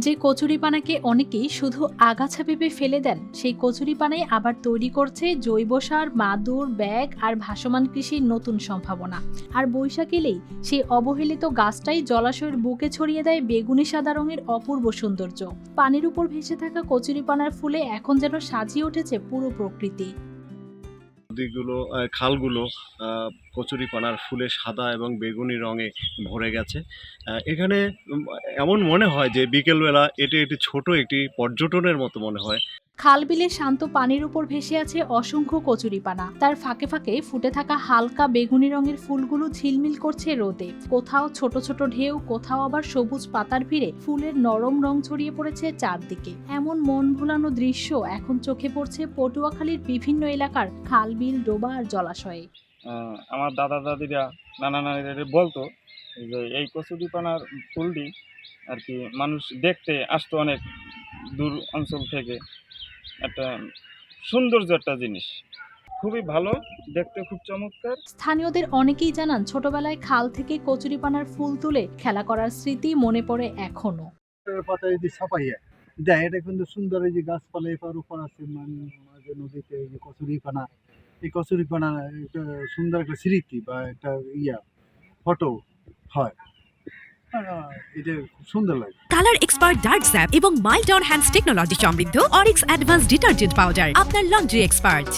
যে কচুরিপানাকে অনেকেই শুধু আগাছা ভেবে ফেলে দেন, সেই কচুরিপানায় আবার তৈরি করছে জৈব সার, মাদুর, ব্যাগ আর ভাসমান কৃষির নতুন সম্ভাবনা। আর বৈশাখ এলেই সেই অবহেলিত গাছটাই জলাশয়ের বুকে ছড়িয়ে দেয় বেগুনি সাদা রঙের অপূর্ব সৌন্দর্য। পানির উপর ভেসে থাকা কচুরিপানার ফুলে এখন যেন সাজিয়ে উঠেছে পুরো প্রকৃতি। নদীগুলো খালগুলো কচুরিপানার ফুলে সাদা এবং বেগুনি রঙে ভরে গেছে। এখানে এমন মনে হয় যে বিকেলবেলা এটি একটি ছোট একটি পর্যটনের মতো মনে হয়। খাল বিলের শান্ত পানির উপর ভেসে আছে অসংখ্য কচুরিপানা। তার ফাঁকে ফাঁকে ফুটে থাকা হালকা বেগুনি রঙের ফুলগুলো ঝিলমিল করছে রোদে। কোথাও ছোট ছোট ঢেউ, কোথাও আবার সবুজ পাতার ভিড়ে ফুলের নরম রং ছড়িয়ে পড়েছে চারদিকে। এমন মন ভোলানো দৃশ্য এখন চোখে পড়ছে পটুয়াখালীর বিভিন্ন এলাকার খাল, বিল, ডোবা আর জলাশয়ে। আমার দাদা দাদিরা, নানা নানিরা বলতো যে এই কচুরিপানার ফুলটি আর কি মানুষ দেখতে আসতো অনেক দূর অঞ্চল থেকে। একটা সৌন্দর্য একটা জিনিস, খুবই ভালো দেখতে, খুব চমৎকার। স্থানীয়দের অনেকেই জানান, ছোটবেলায় খাল থেকে কচুরিপানার ফুল তুলে খেলা করার স্মৃতি মনে পড়ে এখনো। পাতা যদি ছাপাইয়া দেয়, এটা কিন্তু সুন্দর। এই যে গাছপালা এপার ওপার আছে, মাঝে নদীতে এই যে কচুরিপানা, এই কচুরিপানা একটা সুন্দর একটা স্মৃতি বা একটা ফটো হয়। এটা খুব সুন্দর লাগে। কালার এক্সপার্ট ডার্ক স্যাপ এবং মাইল্ড অন হ্যান্ডস টেকনোলজি সমৃদ্ধ অরিক্স অ্যাডভান্স ডিটারজেন্ট পাউডার আপনার লন্ড্রি এক্সপার্ট।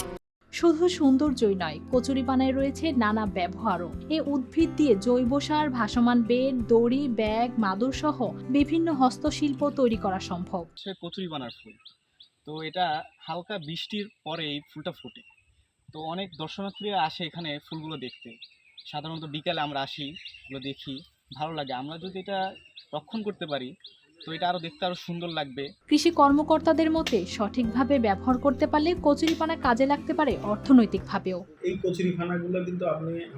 শুধু সৌন্দর্যই নয়, কচুরিপানায় রয়েছে নানা ব্যবহারও। এ উদ্ভিদ দিয়ে জৈব সার, ভাসমান বেড, দড়ি, ব্যাগ, মাদুর সহ বিভিন্ন হস্তশিল্প তৈরি করা সম্ভব। সে কচুরিপানার ফুল, তো এটা হালকা বৃষ্টির পরে এই ফুলটা ফোটে। তো অনেক দর্শনার্থীরা আসে এখানে ফুলগুলো দেখতে। সাধারণত বিকালে আমরা আসি, এগুলো দেখি, ভালো লাগে। আমরা যদি এটা রক্ষণ করতে পারি তো এটা আরও দেখতে আরও সুন্দর লাগবে। কৃষি কর্মকর্তাদের মতে, সঠিকভাবে ব্যবহার করতে পারলে কচুরিপানা কাজে লাগতে পারে অর্থনৈতিকভাবেও। এই কচুরিপানাগুলো কিন্তু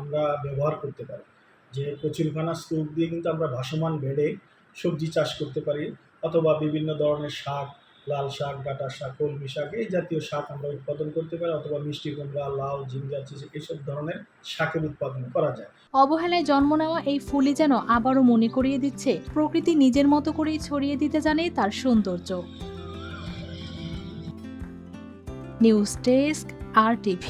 আমরা ব্যবহার করতে পারি। যে কচুরিপানার স্তূপ দিয়ে কিন্তু আমরা ভাসমান বেডে সবজি চাষ করতে পারি, অথবা বিভিন্ন ধরনের শাক, লাল শাক, ডাঁটা শাক, কলমি শাক, এই জাতীয় শাক আমরা উৎপাদন করতে পারি, অথবা মিষ্টি কুমড়া, লাউ, ঝিঙ্গা, চিচিঙ্গা, এইসব ধরনের শাকের উৎপাদন করা যায়। অবহেলায় জন্ম নেওয়া এই ফুলই যেন আবারও মনে করিয়ে দিচ্ছে, প্রকৃতি নিজের মতো করেই ছড়িয়ে দিতে জানে তার সৌন্দর্য। News desk, RTV।